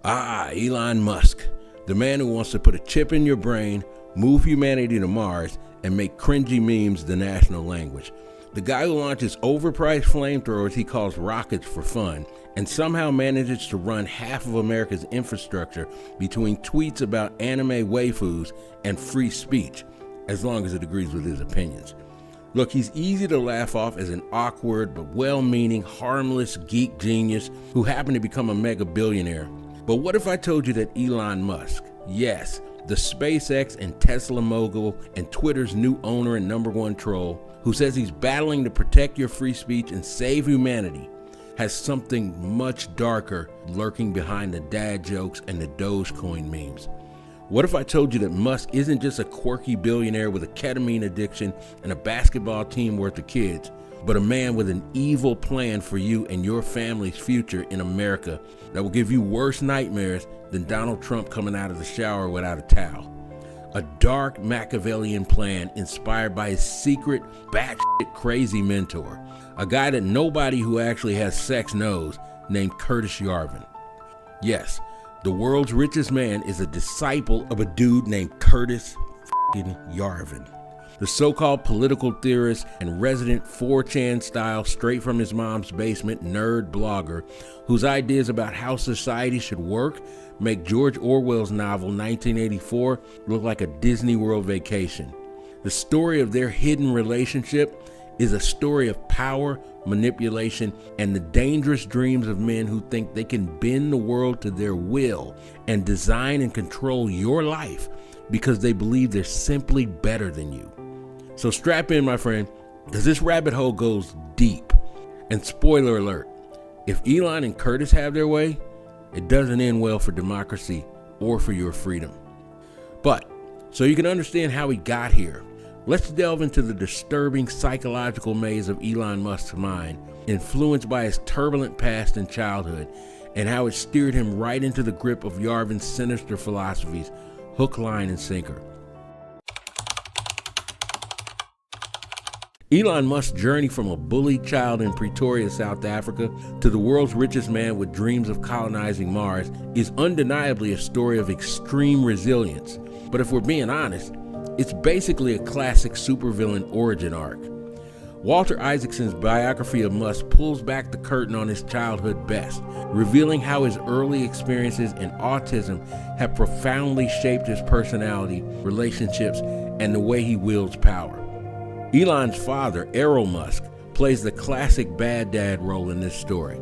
Elon Musk, the man who wants to put a chip in your brain, move humanity to Mars, and make cringy memes the national language. The guy who launches overpriced flamethrowers he calls rockets for fun, and somehow manages to run half of America's infrastructure between tweets about anime waifus and free speech, as long as it agrees with his opinions. Look, he's easy to laugh off as an awkward but well-meaning, harmless geek genius who happened to become a mega billionaire. But what if I told you that Elon Musk, yes, the SpaceX and Tesla mogul and Twitter's new owner and #1 troll, who says he's battling to protect your free speech and save humanity, has something much darker lurking behind the dad jokes and the Dogecoin memes? What if I told you that Musk isn't just a quirky billionaire with a ketamine addiction and a basketball team worth of kids, but a man with an evil plan for you and your family's future in America that will give you worse nightmares than Donald Trump coming out of the shower without a towel? A dark Machiavellian plan inspired by his secret, batshit crazy mentor, a guy that nobody who actually has sex knows, named Curtis Yarvin. Yes, the world's richest man is a disciple of a dude named Curtis Yarvin. The so-called political theorist and resident 4chan style straight from his mom's basement nerd blogger whose ideas about how society should work make George Orwell's novel 1984 look like a Disney World vacation. The story of their hidden relationship is a story of power, manipulation, and the dangerous dreams of men who think they can bend the world to their will and design and control your life because they believe they're simply better than you. So strap in, my friend, because this rabbit hole goes deep. And spoiler alert, if Elon and Curtis have their way, it doesn't end well for democracy or for your freedom. But, so you can understand how he got here, let's delve into the disturbing psychological maze of Elon Musk's mind, influenced by his turbulent past and childhood, and how it steered him right into the grip of Yarvin's sinister philosophies, hook, line, and sinker. Elon Musk's journey from a bullied child in Pretoria, South Africa, to the world's richest man with dreams of colonizing Mars is undeniably a story of extreme resilience. But if we're being honest, it's basically a classic supervillain origin arc. Walter Isaacson's biography of Musk pulls back the curtain on his childhood best, revealing how his early experiences and autism have profoundly shaped his personality, relationships, and the way he wields power. Elon's father, Elon Musk, plays the classic bad dad role in this story.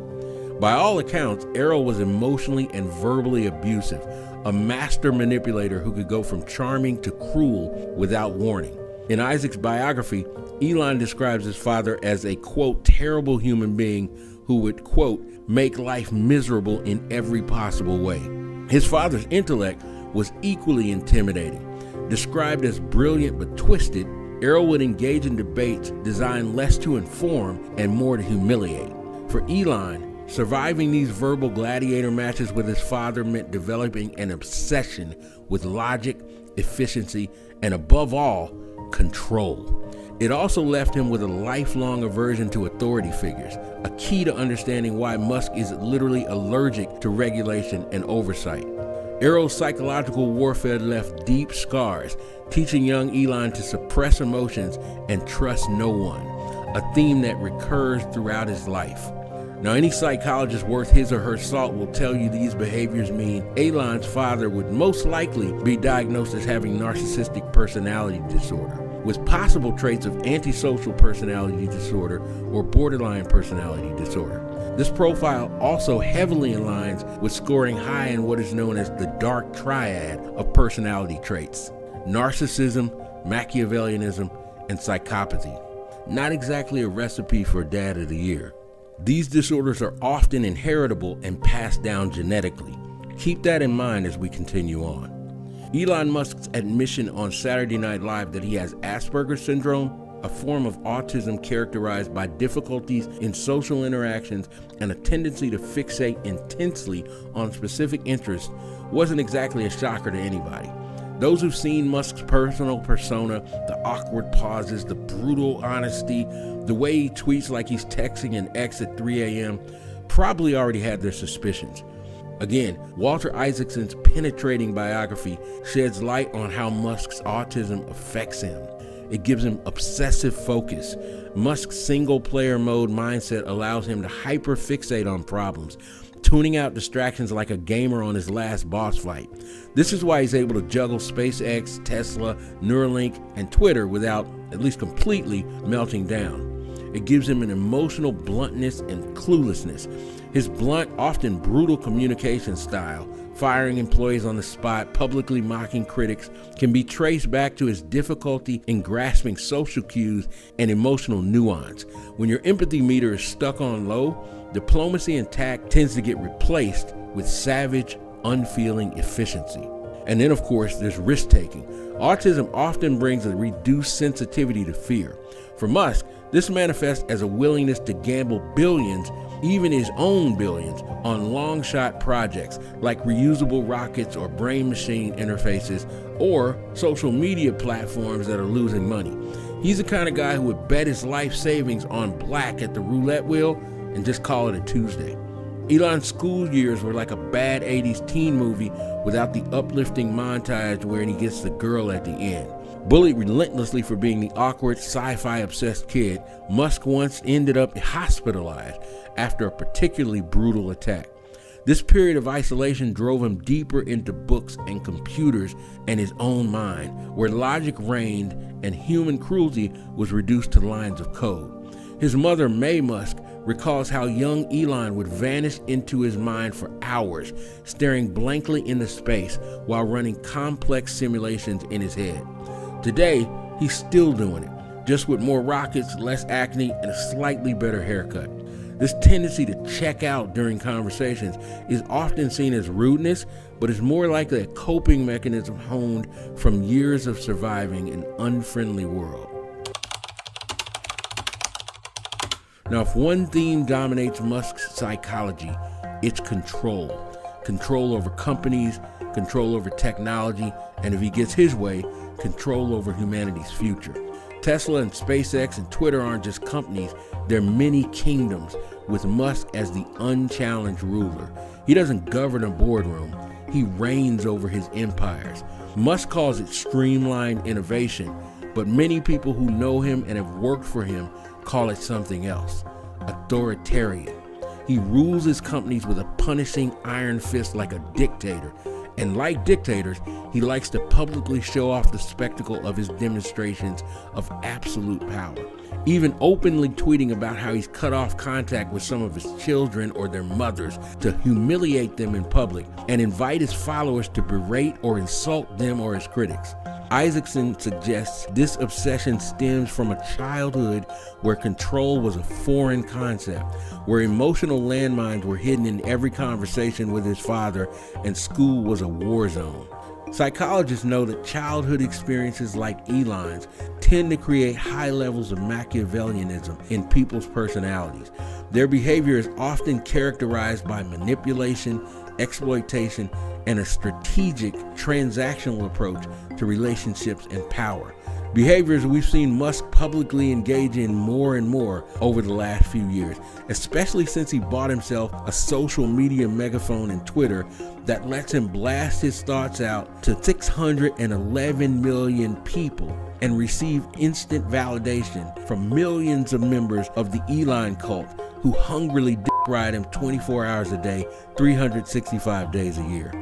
By all accounts, Elon was emotionally and verbally abusive, a master manipulator who could go from charming to cruel without warning. In Isaac's biography, Elon describes his father as a, quote, terrible human being who would, quote, make life miserable in every possible way. His father's intellect was equally intimidating. Described as brilliant but twisted, Errol would engage in debates designed less to inform and more to humiliate. For Elon, surviving these verbal gladiator matches with his father meant developing an obsession with logic, efficiency, and above all, control. It also left him with a lifelong aversion to authority figures, a key to understanding why Musk is literally allergic to regulation and oversight. Errol's psychological warfare left deep scars, teaching young Elon to suppress emotions and trust no one, a theme that recurs throughout his life. Now, any psychologist worth his or her salt will tell you these behaviors mean Elon's father would most likely be diagnosed as having narcissistic personality disorder, with possible traits of antisocial personality disorder or borderline personality disorder. This profile also heavily aligns with scoring high in what is known as the dark triad of personality traits: narcissism, Machiavellianism, and psychopathy. Not exactly a recipe for Dad of the Year. These disorders are often inheritable and passed down genetically. Keep that in mind as we continue on. Elon Musk's admission on Saturday Night Live that he has Asperger's syndrome, a form of autism characterized by difficulties in social interactions and a tendency to fixate intensely on specific interests, wasn't exactly a shocker to anybody. Those who've seen Musk's personal persona, the awkward pauses, the brutal honesty, the way he tweets like he's texting an ex at 3 a.m., probably already had their suspicions. Again, Walter Isaacson's penetrating biography sheds light on how Musk's autism affects him. It gives him obsessive focus. Musk's single-player mode mindset allows him to hyper-fixate on problems, tuning out distractions like a gamer on his last boss fight. This is why he's able to juggle SpaceX, Tesla, Neuralink, and Twitter without, at least completely, melting down. It gives him an emotional bluntness and cluelessness. His blunt, often brutal communication style, firing employees on the spot, publicly mocking critics, can be traced back to his difficulty in grasping social cues and emotional nuance. When your empathy meter is stuck on low, diplomacy and tact tends to get replaced with savage, unfeeling efficiency. And then, of course, there's risk-taking. Autism often brings a reduced sensitivity to fear. For Musk, this manifests as a willingness to gamble billions, even his own billions, on long-shot projects like reusable rockets or brain-machine interfaces or social media platforms that are losing money. He's the kind of guy who would bet his life savings on black at the roulette wheel and just call it a Tuesday. Elon's school years were like a bad 80s teen movie without the uplifting montage wherein he gets the girl at the end. Bullied relentlessly for being the awkward, sci-fi obsessed kid, Musk once ended up hospitalized after a particularly brutal attack. This period of isolation drove him deeper into books and computers and his own mind, where logic reigned and human cruelty was reduced to lines of code. His mother, Mae Musk, recalls how young Elon would vanish into his mind for hours, staring blankly into space while running complex simulations in his head. Today, he's still doing it, just with more rockets, less acne, and a slightly better haircut. This tendency to check out during conversations is often seen as rudeness, but is more likely a coping mechanism honed from years of surviving an unfriendly world. Now, if one theme dominates Musk's psychology, it's control. Control over companies, control over technology, and if he gets his way, control over humanity's future. Tesla and SpaceX and Twitter aren't just companies, they're many kingdoms, with Musk as the unchallenged ruler. He doesn't govern a boardroom, he reigns over his empires. Musk calls it streamlined innovation, but many people who know him and have worked for him call it something else: authoritarian. He rules his companies with a punishing iron fist like a dictator. And like dictators, he likes to publicly show off the spectacle of his demonstrations of absolute power, even openly tweeting about how he's cut off contact with some of his children or their mothers to humiliate them in public and invite his followers to berate or insult them or his critics. Isaacson suggests this obsession stems from a childhood where control was a foreign concept, where emotional landmines were hidden in every conversation with his father, and school was a war zone. Psychologists know that childhood experiences like Elon's tend to create high levels of Machiavellianism in people's personalities. Their behavior is often characterized by manipulation, exploitation, and a strategic, transactional approach to relationships and power. Behaviors we've seen Musk publicly engage in more and more over the last few years, especially since he bought himself a social media megaphone in Twitter that lets him blast his thoughts out to 611 million people and receive instant validation from millions of members of the Elon cult who hungrily dick ride him 24 hours a day, 365 days a year.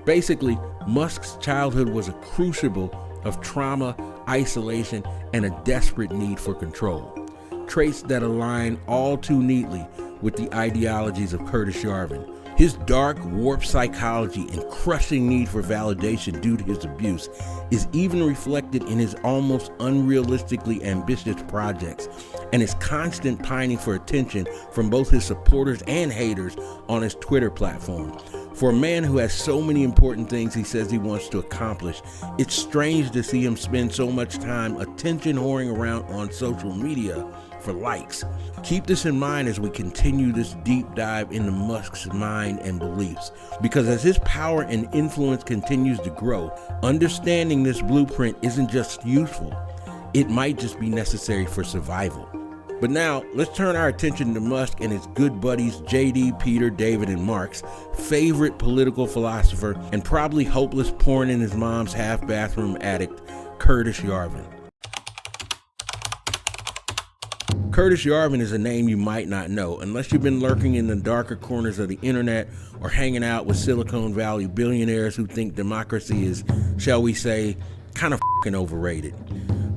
Basically, Musk's childhood was a crucible of trauma, isolation, and a desperate need for control. Traits that align all too neatly with the ideologies of Curtis Yarvin. His dark, warped psychology and crushing need for validation due to his abuse is even reflected in his almost unrealistically ambitious projects and his constant pining for attention from both his supporters and haters on his Twitter platform. For a man who has so many important things he says he wants to accomplish, it's strange to see him spend so much time attention whoring around on social media for likes. Keep this in mind as we continue this deep dive into Musk's mind and beliefs, because as his power and influence continues to grow, understanding this blueprint isn't just useful, it might just be necessary for survival. But now, let's turn our attention to Musk and his good buddies JD, Peter, David, and Mark's favorite political philosopher and probably hopeless porn in his mom's half-bathroom addict, Curtis Yarvin. Curtis Yarvin is a name you might not know unless you've been lurking in the darker corners of the internet or hanging out with Silicon Valley billionaires who think democracy is, shall we say, kind of fucking overrated.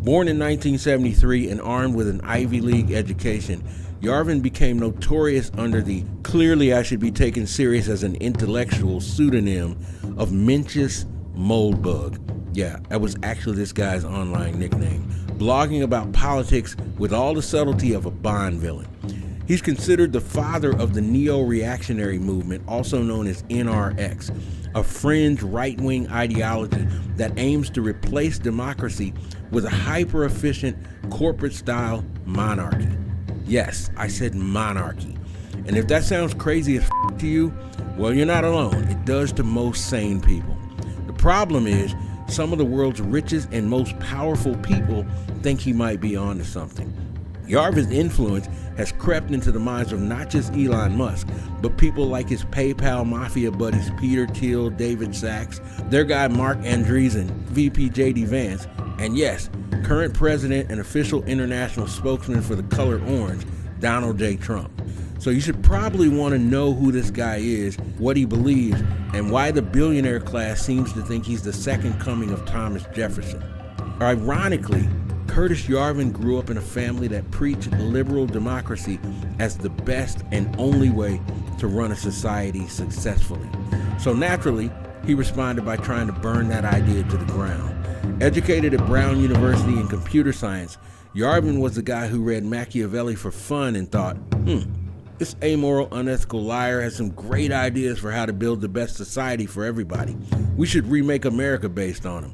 Born in 1973 and armed with an Ivy League education, Yarvin became notorious under the clearly I should be taken serious as an intellectual pseudonym of Mencius Moldbug. Yeah, that was actually this guy's online nickname, blogging about politics with all the subtlety of a Bond villain. He's considered the father of the Neoreactionary movement, also known as NRX, a fringe right-wing ideology that aims to replace democracy with a hyper-efficient corporate-style monarchy. Yes, I said monarchy. And if that sounds crazy as to you, well, you're not alone. It does to most sane people. The problem is, some of the world's richest and most powerful people think he might be onto something. Yarvin's influence has crept into the minds of not just Elon Musk, but people like his PayPal mafia buddies Peter Thiel, David Sachs, their guy Mark Andreessen, VP JD Vance, and yes, current president and official international spokesman for the color orange, Donald J. Trump. So you should probably want to know who this guy is, what he believes, and why the billionaire class seems to think he's the second coming of Thomas Jefferson. Ironically, Curtis Yarvin grew up in a family that preached liberal democracy as the best and only way to run a society successfully. So naturally, he responded by trying to burn that idea to the ground. Educated at Brown University in computer science, Yarvin was the guy who read Machiavelli for fun and thought, this amoral, unethical liar has some great ideas for how to build the best society for everybody. We should remake America based on him.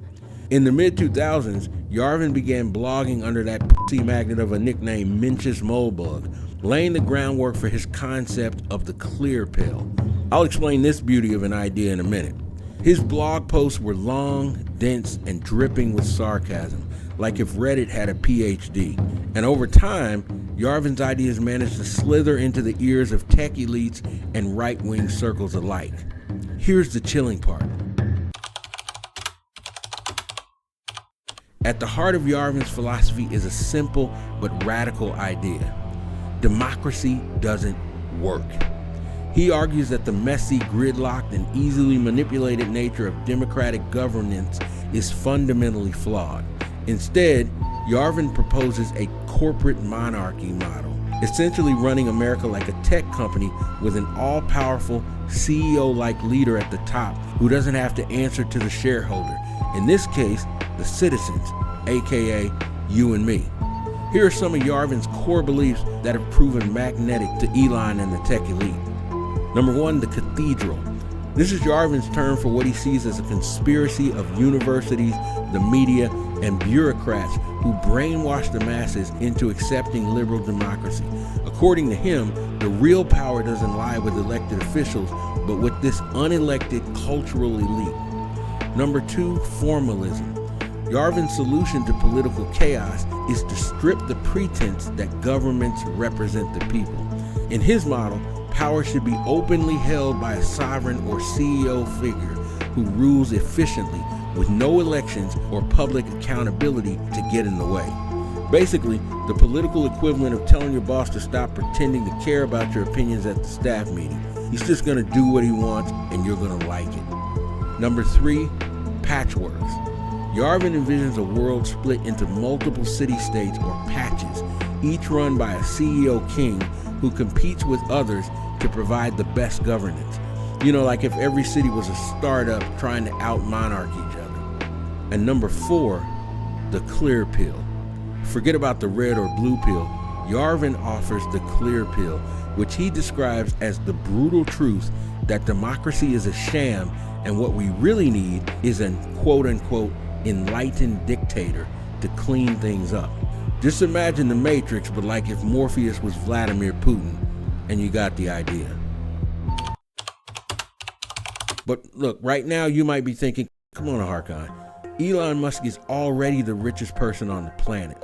In the mid-2000s, Yarvin began blogging under that pussy magnet of a nickname Mencius Moldbug, laying the groundwork for his concept of the clear pill. I'll explain this beauty of an idea in a minute. His blog posts were long, dense, and dripping with sarcasm, like if Reddit had a PhD. And over time, Yarvin's ideas managed to slither into the ears of tech elites and right-wing circles alike. Here's the chilling part. At the heart of Yarvin's philosophy is a simple but radical idea. Democracy doesn't work. He argues that the messy, gridlocked, and easily manipulated nature of democratic governance is fundamentally flawed. Instead, Yarvin proposes a corporate monarchy model, essentially running America like a tech company with an all-powerful CEO-like leader at the top who doesn't have to answer to the shareholder, in this case, the citizens, aka you and me. Here are some of Yarvin's core beliefs that have proven magnetic to Elon and the tech elite. Number one, the cathedral. This is Yarvin's term for what he sees as a conspiracy of universities, the media, and bureaucrats who brainwash the masses into accepting liberal democracy. According to him, the real power doesn't lie with elected officials, but with this unelected cultural elite. Number two, formalism. Yarvin's solution to political chaos is to strip the pretense that governments represent the people. In his model, power should be openly held by a sovereign or CEO figure who rules efficiently with no elections or public accountability to get in the way. Basically, the political equivalent of telling your boss to stop pretending to care about your opinions at the staff meeting. He's just going to do what he wants and you're going to like it. Number three, patchworks. Yarvin envisions a world split into multiple city-states or patches, each run by a CEO king who competes with others to provide the best governance. You know, like if every city was a startup trying to out-monarch each other. And number four, the clear pill. Forget about the red or blue pill. Yarvin offers the clear pill, which he describes as the brutal truth that democracy is a sham and what we really need is an quote-unquote enlightened dictator to clean things up. Just imagine the Matrix, but like if Morpheus was Vladimir Putin, and you got the idea. But look, right now you might be thinking, come on, Harkon, Elon Musk is already the richest person on the planet.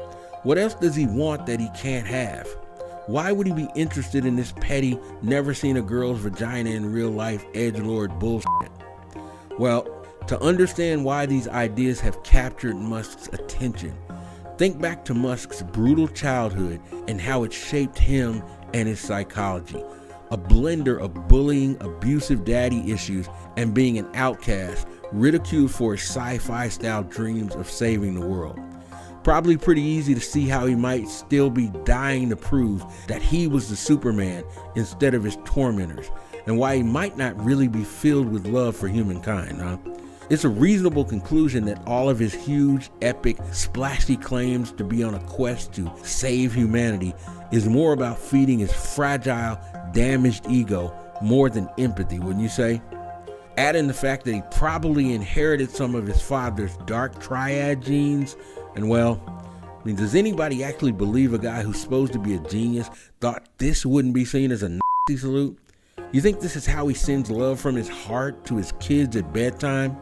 What else does he want that he can't have? Why would he be interested in this petty, never seen a girl's vagina in real life edgelord bullshit? Well, to understand why these ideas have captured Musk's attention, think back to Musk's brutal childhood and how it shaped him and his psychology. A blender of bullying, abusive daddy issues, and being an outcast, ridiculed for his sci-fi style dreams of saving the world. Probably pretty easy to see how he might still be dying to prove that he was the Superman instead of his tormentors, and why he might not really be filled with love for humankind, huh? It's a reasonable conclusion that all of his huge, epic, splashy claims to be on a quest to save humanity is more about feeding his fragile, damaged ego more than empathy, wouldn't you say? Add in the fact that he probably inherited some of his father's dark triad genes, and well, I mean, does anybody actually believe a guy who's supposed to be a genius thought this wouldn't be seen as a Nazi salute? You think this is how he sends love from his heart to his kids at bedtime?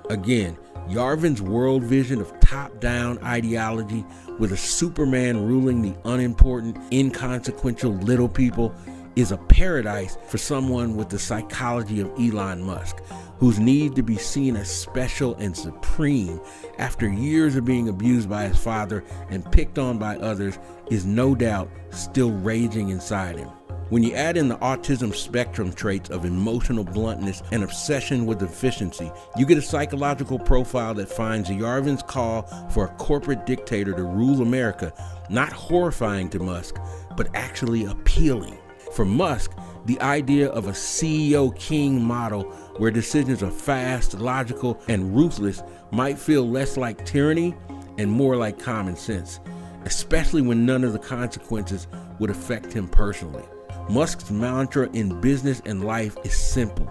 Again, Yarvin's world vision of top-down ideology with a Superman ruling the unimportant, inconsequential little people is a paradise for someone with the psychology of Elon Musk, whose need to be seen as special and supreme after years of being abused by his father and picked on by others is no doubt still raging inside him. When you add in the autism spectrum traits of emotional bluntness and obsession with efficiency, you get a psychological profile that finds Yarvin's call for a corporate dictator to rule America not horrifying to Musk, but actually appealing. For Musk, the idea of a CEO king model where decisions are fast, logical, and ruthless might feel less like tyranny and more like common sense, especially when none of the consequences would affect him personally. Musk's mantra in business and life is simple: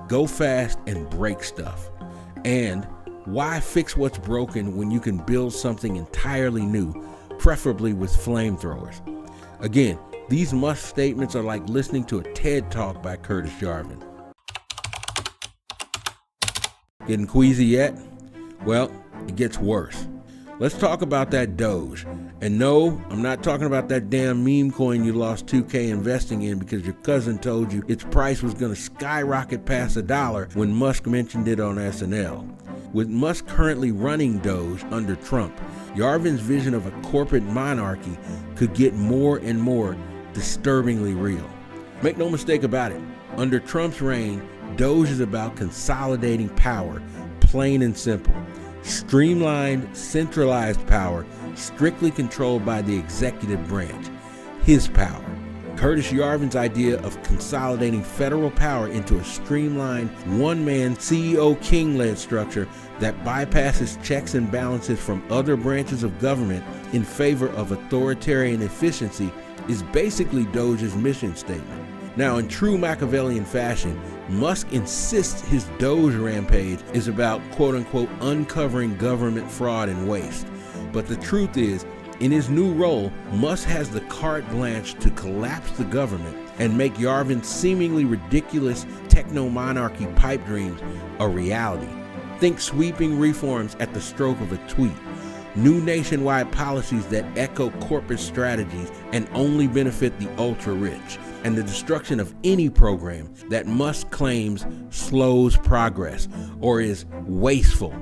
go fast and break stuff. And why fix what's broken when you can build something entirely new, preferably with flamethrowers? Again, these Musk statements are like listening to a TED Talk by Curtis Yarvin. Getting queasy yet? Well, it gets worse. Let's talk about that Doge. And no, I'm not talking about that damn meme coin you lost $2K investing in because your cousin told you its price was going to skyrocket past $1 when Musk mentioned it on SNL. With Musk currently running Doge under Trump, Yarvin's vision of a corporate monarchy could get more and more disturbingly real. Make no mistake about it, under Trump's reign, Doge is about consolidating power, plain and simple. Streamlined, centralized power, strictly controlled by the executive branch. His power. Curtis Yarvin's idea of consolidating federal power into a streamlined, one-man CEO king-led structure that bypasses checks and balances from other branches of government in favor of authoritarian efficiency is basically Doge's mission statement. Now, in true Machiavellian fashion, Musk insists his Doge rampage is about quote-unquote uncovering government fraud and waste. But the truth is, in his new role, Musk has the carte blanche to collapse the government and make Yarvin's seemingly ridiculous techno-monarchy pipe dreams a reality. Think sweeping reforms at the stroke of a tweet. New nationwide policies that echo corporate strategies and only benefit the ultra-rich, and the destruction of any program that Musk claims slows progress or is wasteful,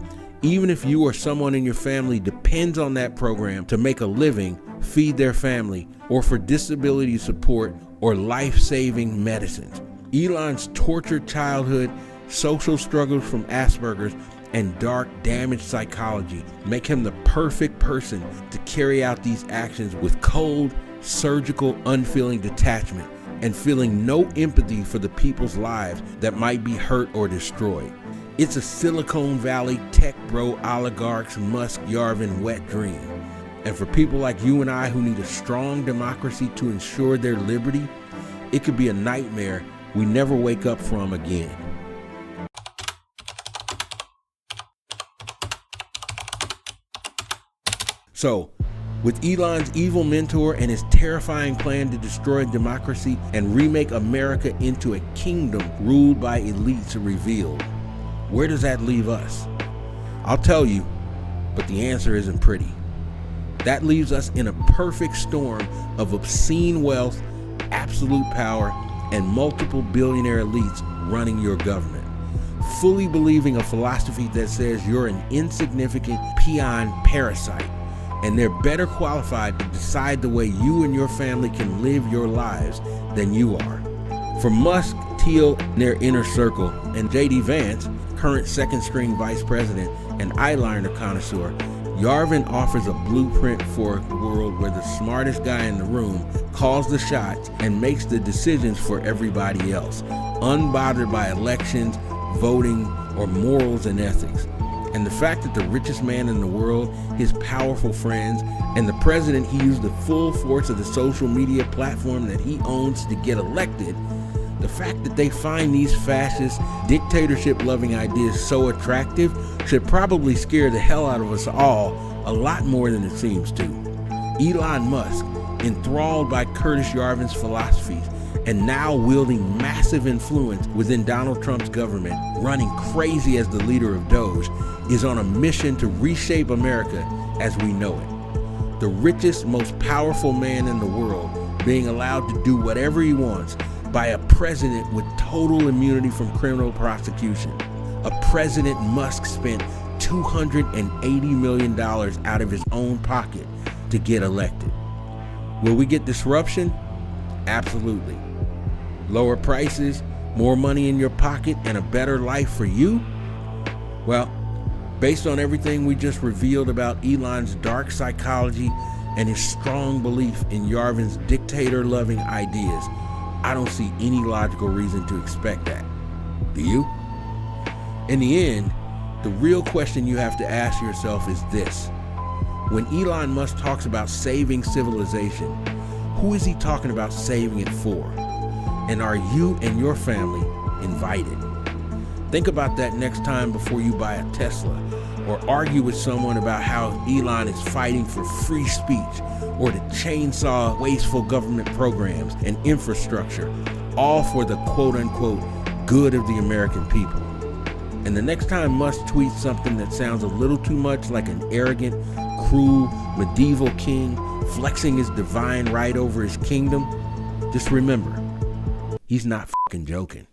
even if you or someone in your family depends on that program to make a living, feed their family, or for disability support or life-saving medicines. Elon's tortured childhood, social struggles from Asperger's, and dark, damaged psychology make him the perfect person to carry out these actions with cold, surgical, unfeeling detachment and feeling no empathy for the people's lives that might be hurt or destroyed. It's a Silicon Valley tech bro oligarch's Musk Yarvin wet dream. And for people like you and I who need a strong democracy to ensure their liberty, it could be a nightmare we never wake up from again. So, with Elon's evil mentor and his terrifying plan to destroy democracy and remake America into a kingdom ruled by elites revealed, where does that leave us? I'll tell you, but the answer isn't pretty. That leaves us in a perfect storm of obscene wealth, absolute power, and multiple billionaire elites running your government, fully believing a philosophy that says you're an insignificant peon parasite, and they're better qualified to decide the way you and your family can live your lives than you are. For Musk, Thiel, and their inner circle, and J.D. Vance, current second-string vice president and eyeliner connoisseur, Yarvin offers a blueprint for a world where the smartest guy in the room calls the shots and makes the decisions for everybody else, unbothered by elections, voting, or morals and ethics. And the fact that the richest man in the world, his powerful friends, and the president he used the full force of the social media platform that he owns to get elected, the fact that they find these fascist, dictatorship-loving ideas so attractive should probably scare the hell out of us all a lot more than it seems to. Elon Musk, enthralled by Curtis Yarvin's philosophies and now wielding massive influence within Donald Trump's government, running crazy as the leader of D.O.G.E, is on a mission to reshape America as we know it. The richest, most powerful man in the world being allowed to do whatever he wants by a president with total immunity from criminal prosecution. A president Musk spent $280 million out of his own pocket to get elected. Will we get disruption? Absolutely. Lower prices, more money in your pocket, and a better life for you? Well, based on everything we just revealed about Elon's dark psychology and his strong belief in Yarvin's dictator-loving ideas, I don't see any logical reason to expect that. Do you? In the end, the real question you have to ask yourself is this. When Elon Musk talks about saving civilization, who is he talking about saving it for? And are you and your family invited? Think about that next time before you buy a Tesla, or argue with someone about how Elon is fighting for free speech, or to chainsaw wasteful government programs and infrastructure, all for the quote-unquote good of the American people. And the next time Musk tweets something that sounds a little too much like an arrogant, cruel, medieval king flexing his divine right over his kingdom, just remember, he's not fucking joking.